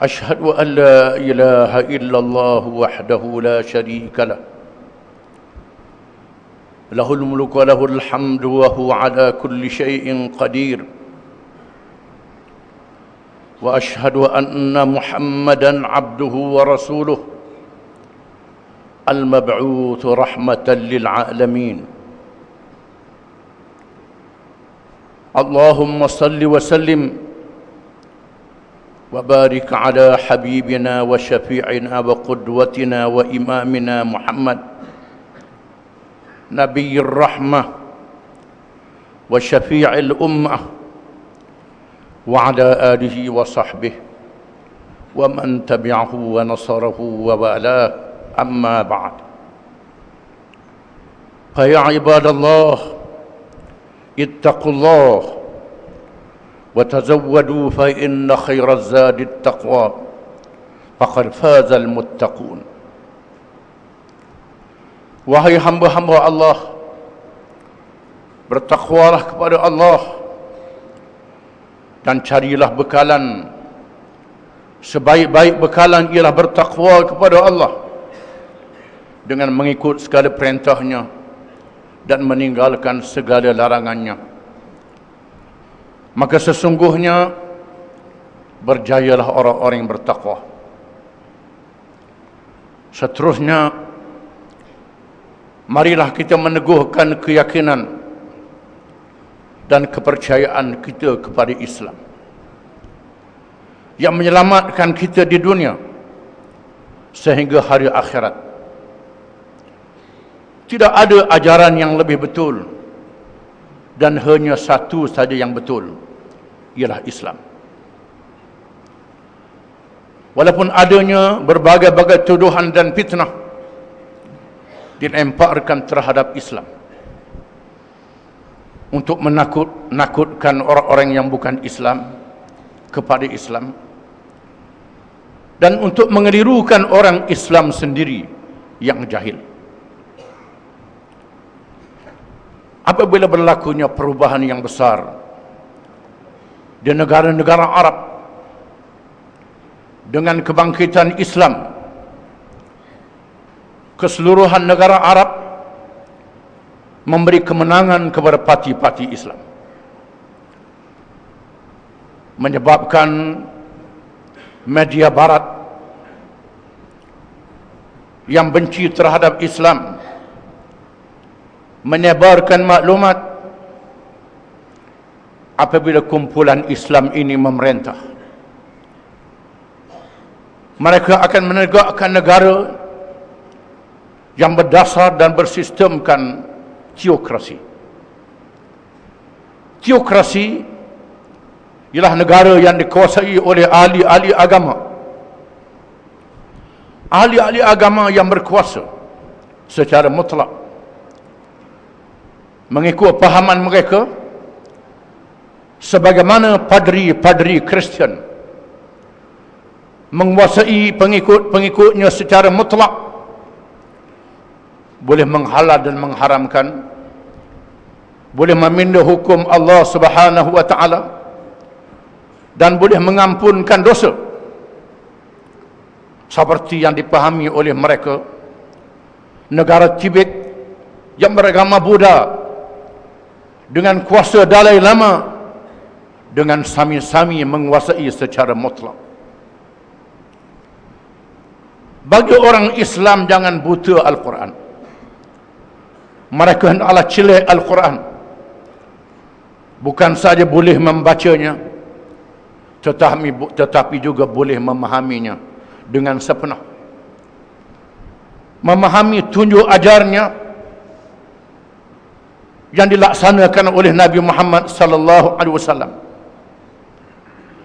أشهد أن لا إله إلا الله وحده لا شريك له له الملك وله الحمد وهو على كل شيء قدير وأشهد أن محمدًا عبده ورسوله المبعوث رحمة للعالمين اللهم صل وسلم وبارك على حبيبنا وشفيعنا وقدوتنا وإمامنا محمد نبي الرحمة وشفيع الأمة وعلى آله وصحبه ومن تبعه ونصره ووالاه أما بعد فيا عباد الله اتقوا الله وتزودوا فإن خير الزاد التقوى فقد فاز المتقون. Wahai hamba-hamba Allah, bertakwalah kepada Allah dan carilah bekalan. Sebaik-baik bekalan ialah bertakwa kepada Allah dengan mengikut segala perintahnya dan meninggalkan segala larangannya. Maka sesungguhnya berjayalah orang-orang yang bertakwa. Seterusnya, marilah kita meneguhkan keyakinan dan kepercayaan kita kepada Islam yang menyelamatkan kita di dunia sehingga hari akhirat. Tidak ada ajaran yang lebih betul dan hanya satu saja yang betul, ialah Islam. Walaupun adanya berbagai-bagai tuduhan dan fitnah dilemparkan terhadap Islam untuk menakut-nakutkan orang-orang yang bukan Islam kepada Islam dan untuk mengelirukan orang Islam sendiri yang jahil. Apabila berlakunya perubahan yang besar di negara-negara Arab dengan kebangkitan Islam, keseluruhan negara Arab memberi kemenangan kepada parti-parti Islam, menyebabkan media barat yang benci terhadap Islam menyebarkan maklumat apabila kumpulan Islam ini memerintah. Mereka akan menegakkan negara yang berdasar dan bersistemkan teokrasi. Teokrasi ialah negara yang dikuasai oleh ahli-ahli agama. Ahli-ahli agama yang berkuasa secara mutlak mengikut pahaman mereka, sebagaimana padri-padri Kristian menguasai pengikut-pengikutnya secara mutlak, boleh menghalal dan mengharamkan, boleh meminda hukum Allah Subhanahu wa taala, dan boleh mengampunkan dosa, seperti yang dipahami oleh mereka. Negara Tibet yang beragama Buddha dengan kuasa Dalai Lama dengan sami-sami menguasai secara mutlak. Bagi orang Islam, jangan buta Al-Quran. Mereka hendaklah celik Al-Quran. Bukan saja boleh membacanya, tetapi juga boleh memahaminya dengan sepenuh. Memahami tunjuk ajarnya yang dilaksanakan oleh Nabi Muhammad sallallahu alaihi wasallam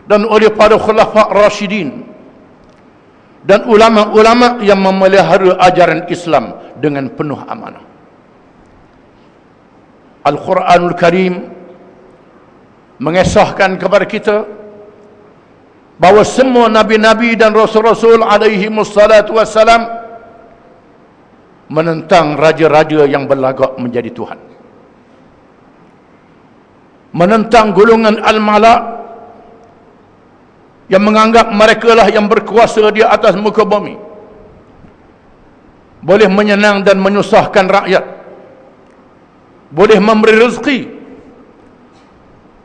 dan oleh para khulafa Rashidin dan ulama-ulama yang memelihara ajaran Islam dengan penuh amanah. Al-Quranul Karim mengisahkan kepada kita bahawa semua nabi-nabi dan rasul-rasul alaihi wassalatu wassalam menentang raja-raja yang berlagak menjadi Tuhan, menentang golongan al-mala yang menganggap mereka lah yang berkuasa di atas muka bumi, boleh menyenang dan menyusahkan rakyat, boleh memberi rezeki,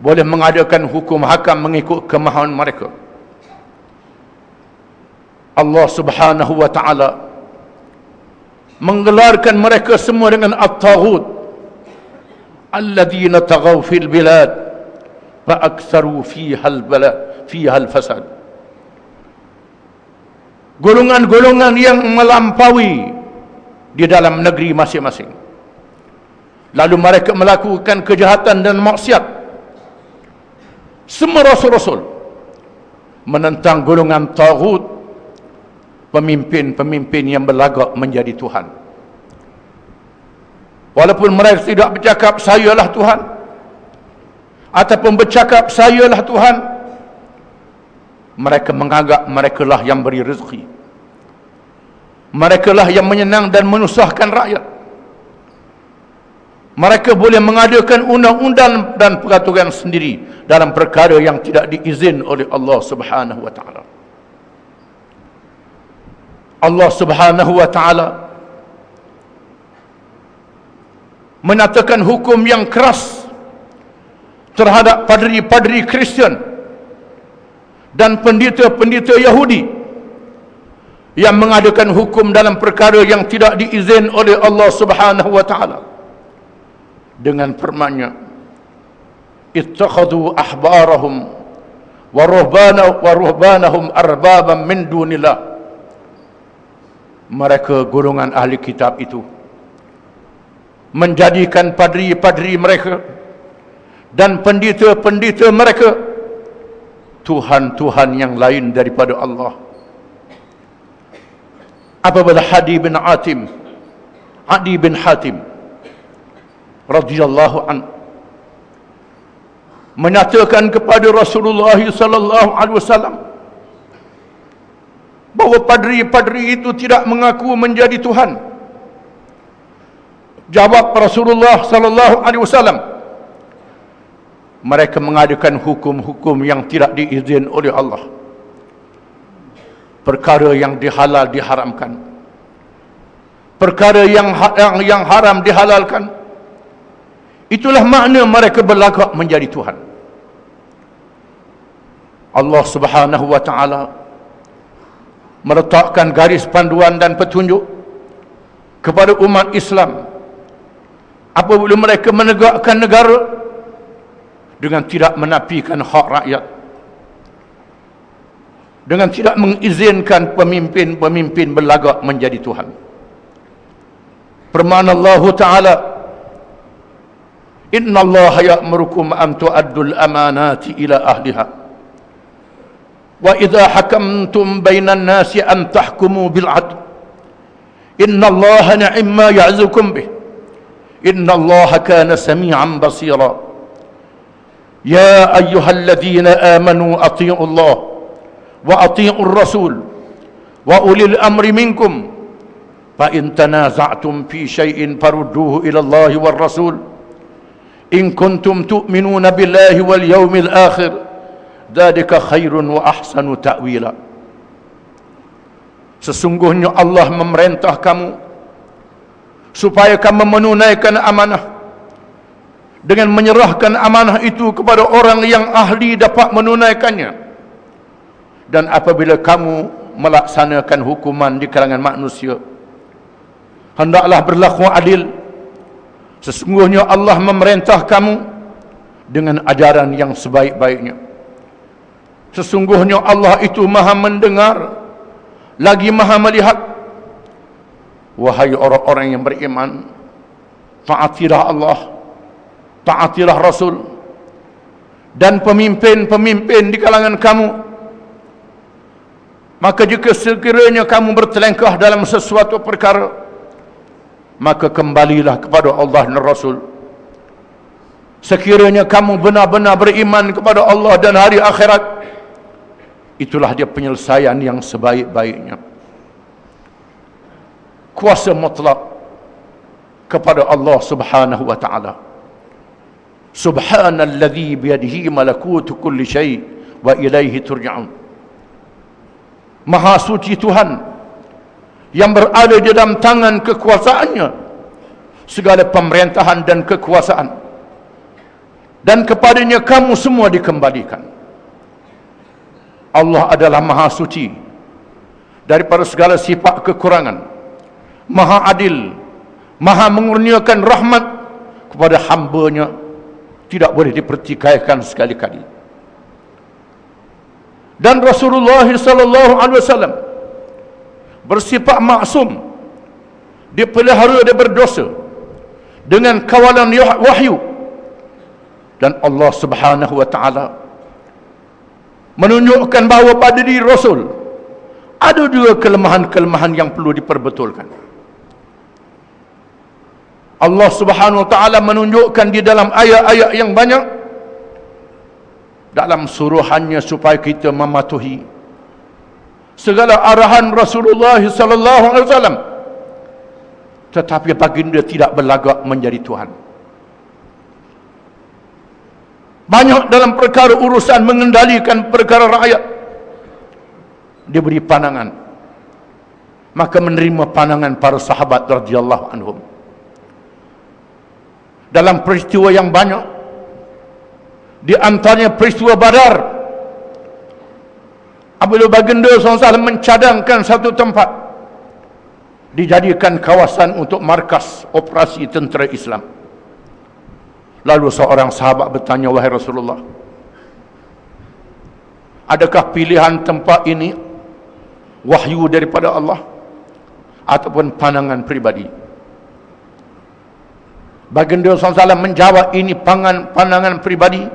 boleh mengadakan hukum hakam mengikut kemahuan mereka. Allah Subhanahu wa ta'ala menggelarkan mereka semua dengan at-taghut, alladzina taghaw fil bilad fa aktsaru fiha al-fasad. Golongan-golongan yang melampaui di dalam negeri masing-masing, lalu mereka melakukan kejahatan dan maksiat. Semua rasul-rasul menentang golongan taghut, pemimpin-pemimpin yang berlagak menjadi Tuhan. Walaupun mereka tidak bercakap sayalah Tuhan, ataupun bercakap sayalah Tuhan, mereka menganggap mereka lah yang beri rezeki, mereka lah yang menyenang dan menyusahkan rakyat. Mereka boleh mengadakan undang-undang dan peraturan sendiri dalam perkara yang tidak diizin oleh Allah Subhanahu wa ta'ala. Allah Subhanahu wa ta'ala menyatakan hukum yang keras terhadap padri-padri Kristian dan pendeta-pendeta Yahudi yang mengadakan hukum dalam perkara yang tidak diizin oleh Allah Subhanahu wa ta'ala, dengan firman-Nya, ittakhadhu ahbarahum wa ruhbanahum arbaban min dunillah. Mereka golongan ahli kitab itu menjadikan padri-padri mereka dan pendeta-pendeta mereka Tuhan-Tuhan yang lain daripada Allah. Apabila Adi bin Hatim radhiyallahu anhu menyatakan kepada Rasulullah sallallahu alaihi wasallam bahawa padri-padri itu tidak mengaku menjadi Tuhan, jawab Rasulullah sallallahu alaihi wasallam, mereka mengadakan hukum-hukum yang tidak diizin oleh Allah, perkara yang dihalal diharamkan, perkara yang haram dihalalkan. Itulah makna mereka berlagak menjadi Tuhan. Allah Subhanahu wa ta'ala meletakkan garis panduan dan petunjuk kepada umat Islam apabila mereka menegakkan negara dengan tidak menafikan hak rakyat, dengan tidak mengizinkan pemimpin-pemimpin berlagak menjadi Tuhan. Firman Allah Ta'ala, Inna Allah ya'murukum an tu'addul amanati ila ahliha wa idha hakamtum bainan nasi an tahkumu bil adl inna Allah ni'ma ya'zukum bih inna Allah kana sami'an basira ya ayyuhalladzina amanu ati'u Allah wa ati'u ar-rasul wa ulil amri minkum fa in tanaza'tum fi syai'in farudduhu ila Allah war rasul in kuntum tu'minuna billahi wal yawmil akhir dzalika khairun wa ahsanu ta'wila. Sesungguhnya Allah memerintah kamu supaya kamu menunaikan amanah dengan menyerahkan amanah itu kepada orang yang ahli dapat menunaikannya, dan apabila kamu melaksanakan hukuman di kalangan manusia, hendaklah berlaku adil. Sesungguhnya Allah memerintah kamu dengan ajaran yang sebaik-baiknya. Sesungguhnya Allah itu maha mendengar lagi maha melihat. Wahai orang-orang yang beriman, taatilah Allah, taatilah Rasul dan pemimpin-pemimpin di kalangan kamu. Maka jika sekiranya kamu bertelengkah dalam sesuatu perkara, maka kembalilah kepada Allah dan Rasul. Sekiranya kamu benar-benar beriman kepada Allah dan hari akhirat, itulah dia penyelesaian yang sebaik-baiknya. Kuasa mutlak kepada Allah Subhanahu wa ta'ala. Subhanalladzi biyadihi malakutu kulli syai' wa ilaihi turja'un. Maha suci Tuhan yang berada di dalam tangan kekuasaannya segala pemerintahan dan kekuasaan, dan kepadanya kamu semua dikembalikan. Allah adalah Maha suci daripada segala sifat kekurangan, Maha adil, Maha mengurniakan rahmat kepada hamba-Nya, tidak boleh dipertikaikan sekali-kali. Dan Rasulullah sallallahu alaihi wasallam bersifat maksum, dipelihara daripada dosa dengan kawalan wahyu, dan Allah Subhanahu wa taala menunjukkan bahawa pada diri Rasul ada juga kelemahan-kelemahan yang perlu diperbetulkan. Allah Subhanahu wa taala menunjukkan di dalam ayat-ayat yang banyak dalam suruhannya supaya kita mematuhi segala arahan Rasulullah sallallahu alaihi wasallam, tetapi baginda tidak berlagak menjadi Tuhan. Banyak dalam perkara urusan mengendalikan perkara rakyat diberi pandangan, maka menerima pandangan para sahabat radhiyallahu anhum. Dalam peristiwa yang banyak, di antaranya peristiwa Badar, apabila baginda SAW mencadangkan satu tempat dijadikan kawasan untuk markas operasi tentera Islam. Lalu seorang sahabat bertanya, wahai Rasulullah, adakah pilihan tempat ini wahyu daripada Allah ataupun pandangan pribadi? Baginda SAW menjawab, ini pandangan pribadi,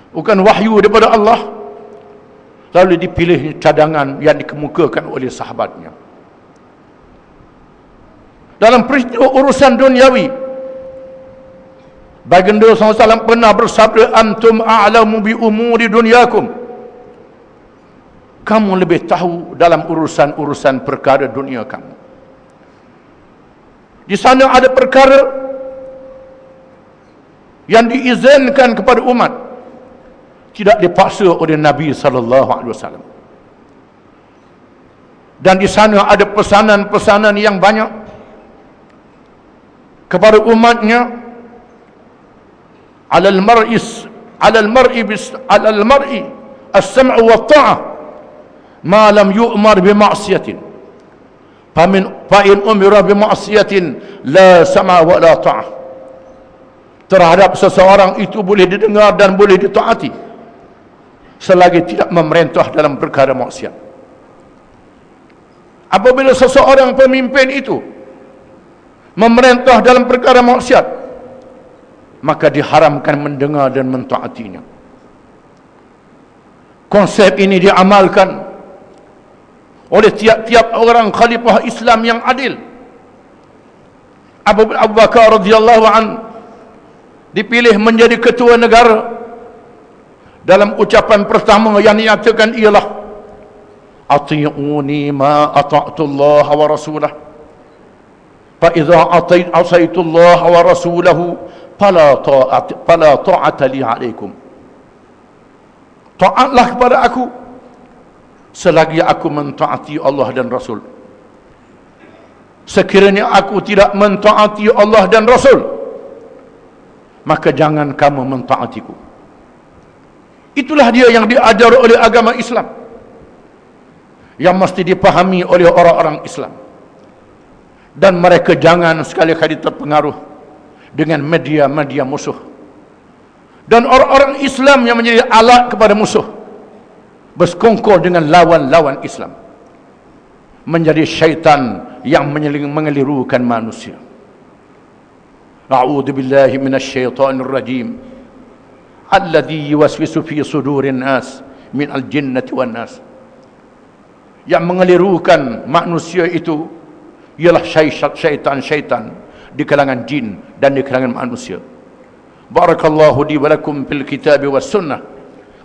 bukan wahyu daripada Allah. Lalu dipilih cadangan yang dikemukakan oleh sahabatnya. Dalam peristiwa urusan duniawi, baginda SAW pernah bersabda, antum a'lamu bi umuri dunyakum, kamu lebih tahu dalam urusan-urusan perkara dunia kamu. Di sana ada perkara yang diizinkan kepada umat, tidak dipaksa oleh Nabi sallallahu alaihi wasallam. Dan di sana ada pesanan-pesanan yang banyak kepada umatnya. Alal mar'i as-sam'u wa ta'ah ma lam yu'mar bi ma'siyatin fa in umira bi ma'siyatin la sam'a wa la ta'ah. Terhadap seseorang itu boleh didengar dan boleh ditaati selagi tidak memerintah dalam perkara maksiat. Apabila seseorang pemimpin itu memerintah dalam perkara maksiat, maka diharamkan mendengar dan mentaatinya. Konsep ini diamalkan oleh tiap-tiap orang khalifah Islam yang adil. Abu Bakar radhiyallahu anhu dipilih menjadi ketua negara. Dalam ucapan pertama yang dinyatakan ialah, ati'uni ma ata'tu Allah wa rasulah, fa idza asaitu Allah wa rasulahu fala ta'ata li alaikum. Taatlah kepada aku selagi aku mentaati Allah dan Rasul. Sekiranya aku tidak mentaati Allah dan Rasul, maka jangan kamu mentaatiku. Itulah dia yang diajar oleh agama Islam, yang mesti dipahami oleh orang-orang Islam. Dan mereka jangan sekali-kali terpengaruh dengan media-media musuh, dan orang-orang Islam yang menjadi alat kepada musuh, bersekongkol dengan lawan-lawan Islam, menjadi syaitan yang mengelirukan manusia. A'udzu billahi minasyaitonir rajim alladzi yuwaswisu fi sudurin nas min al-jinnati wan nas. Yang mengelirukan manusia itu ialah syaitan-syaitan di kalangan jin dan di kalangan manusia. Barakallahu li wa lakum fil kitab was sunnah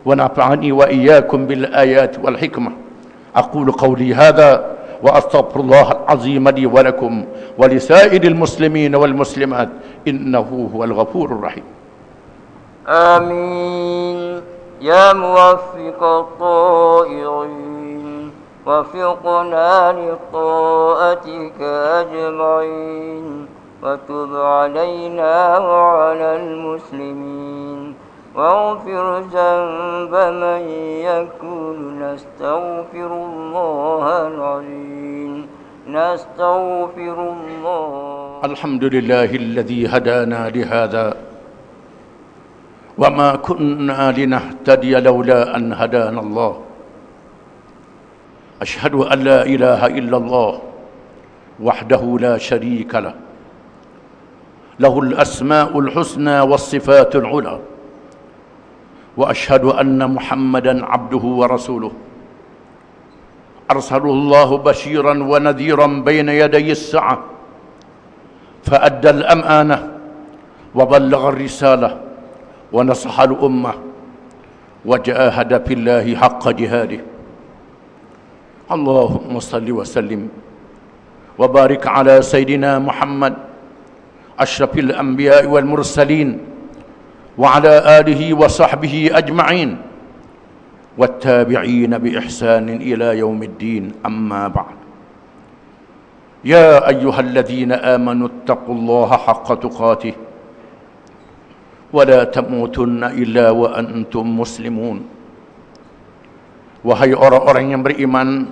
wa nafa'ani wa iyyakum bil ayati wal hikmah. Aqulu qawli hadha wa astaghfirullah al-azim li wa lakum wa li sa'iril muslimin wal muslimat innahu huwal ghafurur rahim. آمين يا موفق الطائعين وفقنا لطاعتك أجمعين وتب علينا وعلى المسلمين واغفر ذنب من يقول نستغفر الله العظيم نستغفر الله. الحمد لله الذي هدانا لهذا وما كنا لنهتدي لولا أن هدانا الله. أشهد أن لا إله إلا الله وحده لا شريك له له الأسماء الحسنى والصفات العلى وأشهد أن محمدا عبده ورسوله أرسله الله بشيرا ونذيرا بين يدي الساعة فأدى الأمانة وبلغ الرسالة ونصح الأمة وجاهد في الله حق جهاده. اللهم صل وسلم وبارك على سيدنا محمد أشرف الأنبياء والمرسلين وعلى آله وصحبه أجمعين والتابعين بإحسان إلى يوم الدين. أما بعد، يا أيها الذين آمنوا اتقوا الله حق تقاته ولا تموتن إلا وأنتم مسلمون. Wahai orang-orang yang beriman,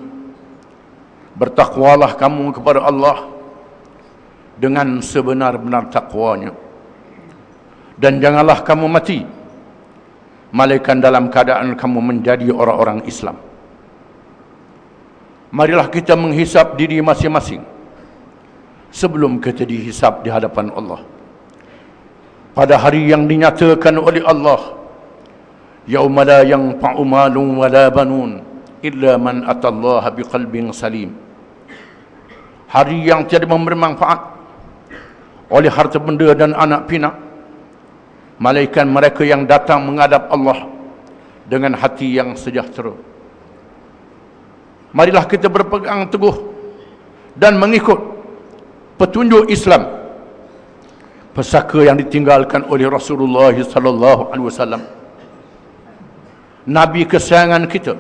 bertakwalah kamu kepada Allah dengan sebenar-benar takwanya, dan janganlah kamu mati malaikat dalam keadaan kamu menjadi orang-orang Islam. Marilah kita menghisap diri masing-masing sebelum kita dihisap di hadapan Allah pada hari yang dinyatakan oleh Allah, yauma la yanfa'u malun wala banun illa man atallaha biqalbin salim. Hari yang tiada memberi manfaat oleh harta benda dan anak pinak, malaikat mereka yang datang menghadap Allah dengan hati yang sejahtera. Marilah kita berpegang teguh dan mengikut petunjuk Islam, pesaka yang ditinggalkan oleh Rasulullah sallallahu alaihi wasallam, Nabi kesayangan kita,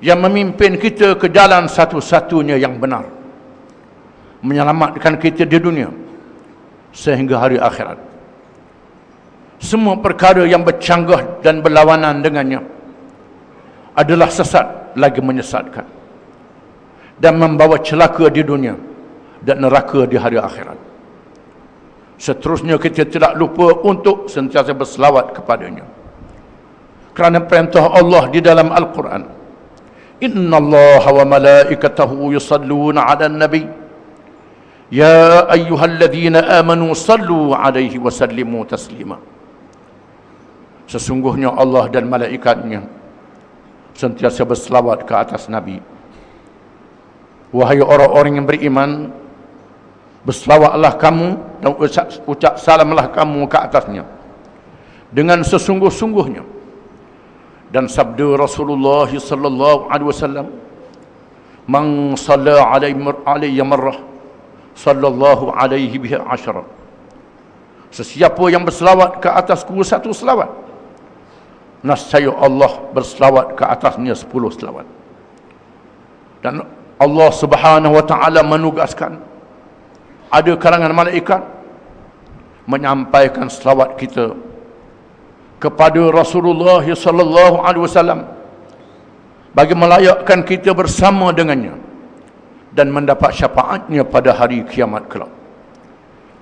yang memimpin kita ke jalan satu-satunya yang benar, menyelamatkan kita di dunia sehingga hari akhirat. Semua perkara yang bercanggah dan berlawanan dengannya adalah sesat lagi menyesatkan dan membawa celaka di dunia dan neraka di hari akhirat. Seterusnya kita tidak lupa untuk sentiasa berselawat kepadanya, kerana perintah Allah di dalam Al-Quran, Inna Allah wa malaikatahu yusalluna ala nabi ya ayyuhalladzina amanu sallu alaihi wa sallimu taslima. Sesungguhnya Allah dan malaikatnya sentiasa berselawat ke atas Nabi. Wahai orang-orang yang beriman, berselawatlah kamu dan ucap salamlah kamu ke atasnya dengan sesungguh-sungguhnya. Dan sabda Rasulullah sallallahu alaihi wasallam, man shalla alayya marrah sallallahu alaihi biha asyara. Sesiapa yang berselawat ke atasku satu selawat, nescaya Allah berselawat ke atasnya 10 selawat. Dan Allah Subhanahu wa taala menugaskan ada kalangan malaikat menyampaikan selawat kita kepada Rasulullah sallallahu alaihi wasallam bagi melayakkan kita bersama dengannya dan mendapat syafaatnya pada hari kiamat kelak.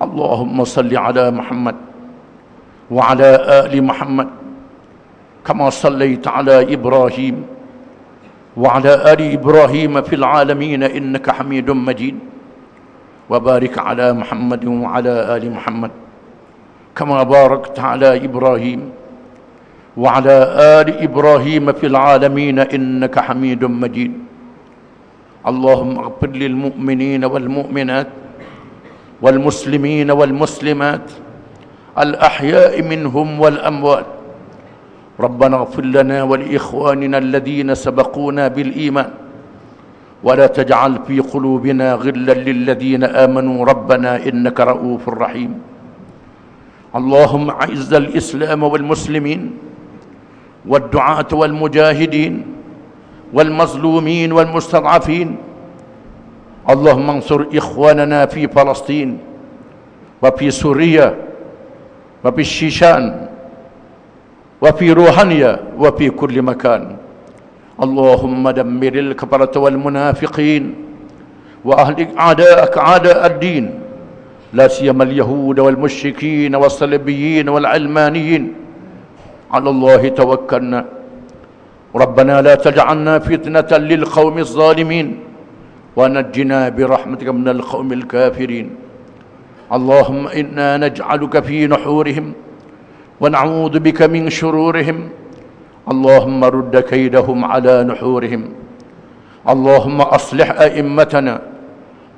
Allahumma salli ala Muhammad wa ala ali Muhammad kama sallaita ala Ibrahim wa ala ali Ibrahim fil alamin innaka Hamidum Majid wa barik ala Muhammad wa ala ali Muhammad kama barakta ala Ibrahim wa ala ali Ibrahim fil alamin innaka Hamidum Majid. Allahumma ighfir lil mu'minina wal mu'minat wal muslimina wal muslimat al ahya'i minhum wal amwat. ربنا اغفر لنا ولإخواننا الذين سبقونا بالإيمان ولا تجعل في قلوبنا غلا للذين آمنوا ربنا إنك رؤوف رحيم. اللهم أعز الإسلام والمسلمين والدعاة والمجاهدين والمظلومين والمستضعفين. اللهم انصر إخواننا في فلسطين وفي سوريا وفي الشيشان وفي روحانيا وفي كل مكان. اللهم دمر الكفرة والمنافقين وأهلك أعداءك أعداء الدين، لا سيما اليهود والمشركين والصليبيين والعلمانيين. على الله توكلنا. ربنا لا تجعلنا فتنة للقوم الظالمين ونجنا برحمتك من القوم الكافرين. اللهم إنا نجعلك في نحورهم ونعوذ بك من شرورهم. اللهم رد كيدهم على نحورهم. اللهم أصلح أئمتنا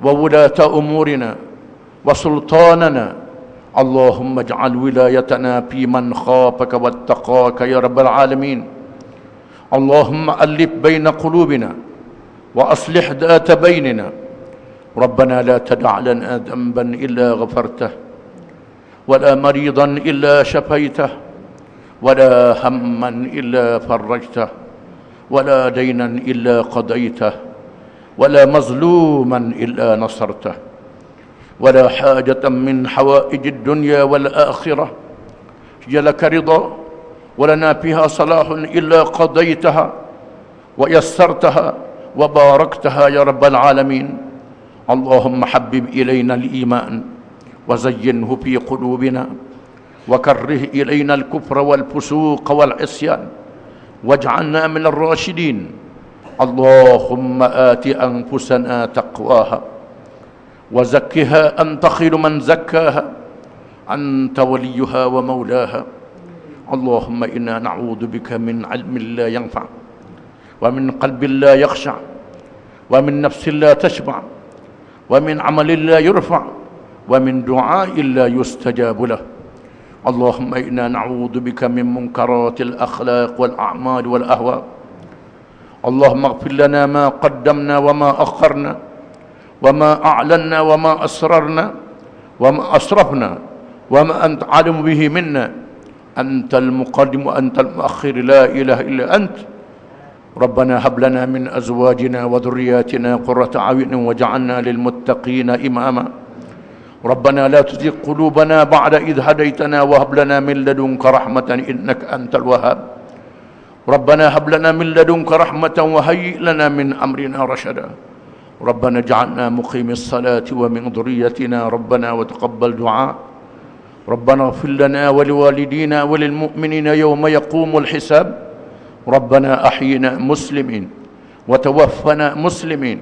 وولاة أمورنا وسلطاننا. اللهم اجعل ولايتنا في من خافك واتقاك يا رب العالمين. اللهم ألف بين قلوبنا وأصلح ذات بيننا. ربنا لا تدع لنا ذنبا إلا غفرته، ولا مريضا إلا شفيته، ولا هما إلا فرجته، ولا دينا إلا قضيته، ولا مظلوما إلا نصرته، ولا حاجة من حوائج الدنيا والآخرة لك رضا ولنا فيها صلاح إلا قضيتها ويسرتها وباركتها يا رب العالمين. اللهم حبب إلينا الإيمان وزينه في قلوبنا، وكره إلينا الكفر والفسوق والعصيان، واجعلنا من الراشدين. اللهم آت أنفسنا تقواها وزكها أنت خير من زكاها، أنت وليها ومولاها. اللهم إنا نعوذ بك من علم لا ينفع، ومن قلب لا يخشع، ومن نفس لا تشبع، ومن عمل لا يرفع، ومن دعاء لا يستجاب له. اللهم إنا نعوذ بك من منكرات الأخلاق والأعمال والأهواء. اللهم اغفر لنا ما قدمنا وما أخرنا، وما أعلنا وما أسررنا، وما أسرفنا، وما أنت عالم به منا. أنت المقدم وأنت المؤخر، لا إله إلا أنت. ربنا هب لنا من أزواجنا وذرياتنا قرة أعين واجعلنا للمتقين إماما. ربنا لا تزغ قلوبنا بعد إذ هديتنا وهب لنا من لدنك رحمة إنك أنت الوهاب. ربنا هب لنا من لدنك رحمة وهيئ لنا من أمرنا رشدا. ربنا اجعلنا مقيم الصلاة ومن ذريتنا ربنا وتقبل دعاء. ربنا اغفر لنا ولوالدينا وللمؤمنين يوم يقوم الحساب. ربنا أحينا مسلمين وتوفنا مسلمين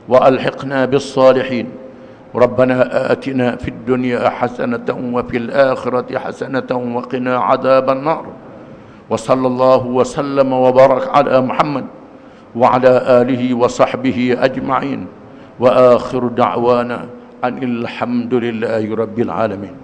وألحقنا بالصالحين. ربنا آتنا في الدنيا حسنة وفي الآخرة حسنة وقنا عذاب النار. وصلى الله وسلم وبارك على محمد وعلى آله وصحبه أجمعين. وآخر دعوانا أن الحمد لله رب العالمين.